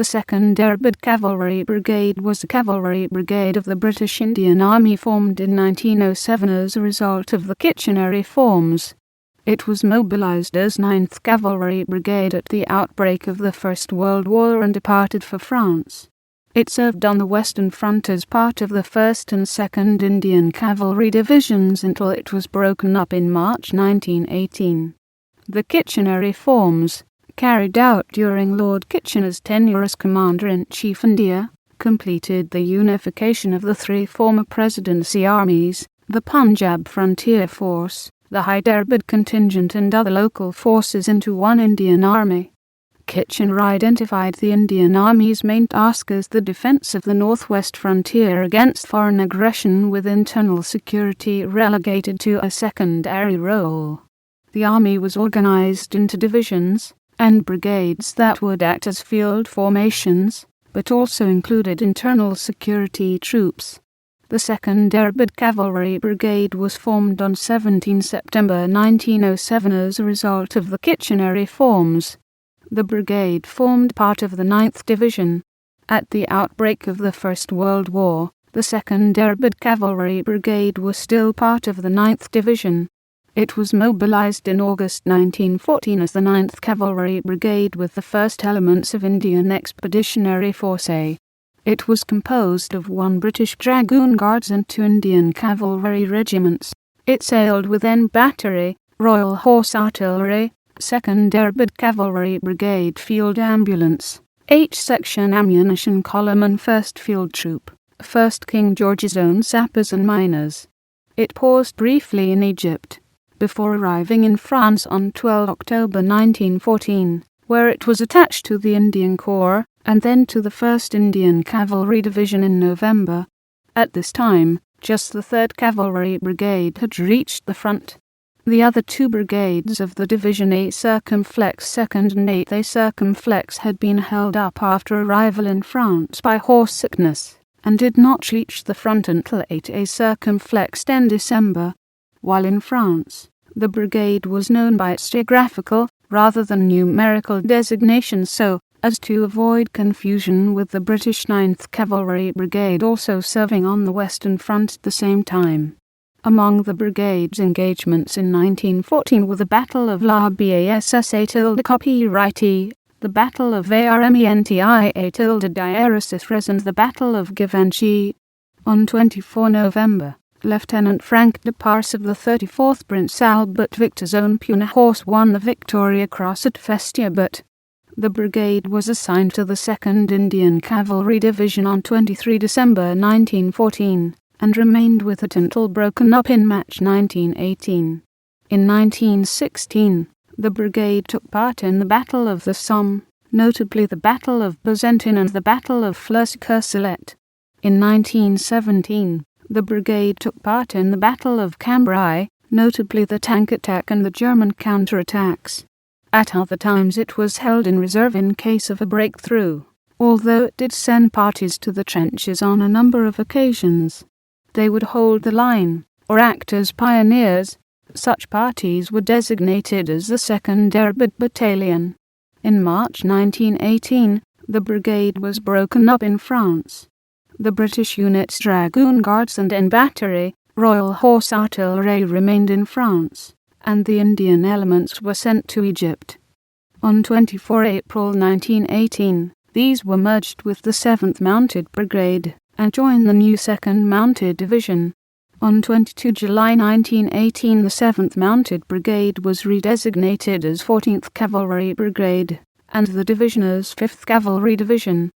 The Secunderabad Cavalry Brigade was a cavalry brigade of the British Indian Army formed in 1907 as a result of the Kitchener reforms. It was mobilized as 9th Cavalry Brigade at the outbreak of the First World War and departed for France. It served on the Western Front as part of the 1st and 2nd Indian Cavalry Divisions until it was broken up in March 1918. The Kitchener reforms, carried out during Lord Kitchener's tenure as Commander-in-Chief India, completed the unification of the three former Presidency armies, the Punjab Frontier Force, the Hyderabad Contingent and other local forces into one Indian Army. Kitchener identified the Indian Army's main task as the defence of the northwest frontier against foreign aggression, with internal security relegated to a secondary role. The army was organised into divisions and brigades that would act as field formations, but also included internal security troops. The Secunderabad Cavalry Brigade was formed on 17 September 1907 as a result of the Kitchener reforms. The brigade formed part of the 9th Division. At the outbreak of the First World War, the Secunderabad Cavalry Brigade was still part of the 9th Division. It was mobilized in August 1914 as the 9th Cavalry Brigade with the first elements of Indian Expeditionary Force A. It was composed of 1 British Dragoon Guards and 2 Indian Cavalry regiments. It sailed with N Battery, Royal Horse Artillery, Secunderabad Cavalry Brigade Field Ambulance, H Section Ammunition Column and 1st Field Troop, 1st King George's Own Sappers and Miners. It paused briefly in Egypt, before arriving in France on 12 October 1914, where it was attached to the Indian Corps, and then to the 1st Indian Cavalry Division in November. At this time, just the 3rd Cavalry Brigade had reached the front. The other 2 brigades of the Division A Circumflex 2nd and 8th A Circumflex had been held up after arrival in France by horse sickness, and did not reach the front until 8th A Circumflex 10 December. While in France, the brigade was known by its geographical, rather than numerical designation so as to avoid confusion with the British 9th Cavalry Brigade also serving on the Western Front at the same time. Among the brigade's engagements in 1914 were the Battle of La Bassée copyright E, the Battle of Armentia Diaresis and the Battle of Givenchy. On 24 November, Lieutenant Frank de Pars of the 34th Prince Albert Victor's own Puna Horse won the Victoria Cross at Festiabat. The brigade was assigned to the 2nd Indian Cavalry Division on 23 December 1914, and remained with it until broken up in March 1918. In 1916, the brigade took part in the Battle of the Somme, notably the Battle of Bazentin and the Battle of Flers-sur-Celette. In 1917, the brigade took part in the Battle of Cambrai, notably the tank attack and the German counterattacks. At other times it was held in reserve in case of a breakthrough, although it did send parties to the trenches on a number of occasions. They would hold the line, or act as pioneers. Such parties were designated as the Secunderabad Battalion. In March 1918, the brigade was broken up in France. The British units Dragoon Guards and N Battery, Royal Horse Artillery remained in France, and the Indian elements were sent to Egypt. On 24 April 1918, these were merged with the 7th Mounted Brigade and joined the new 2nd Mounted Division. On 22 July 1918, the 7th Mounted Brigade was redesignated as 14th Cavalry Brigade, and the division as 5th Cavalry Division.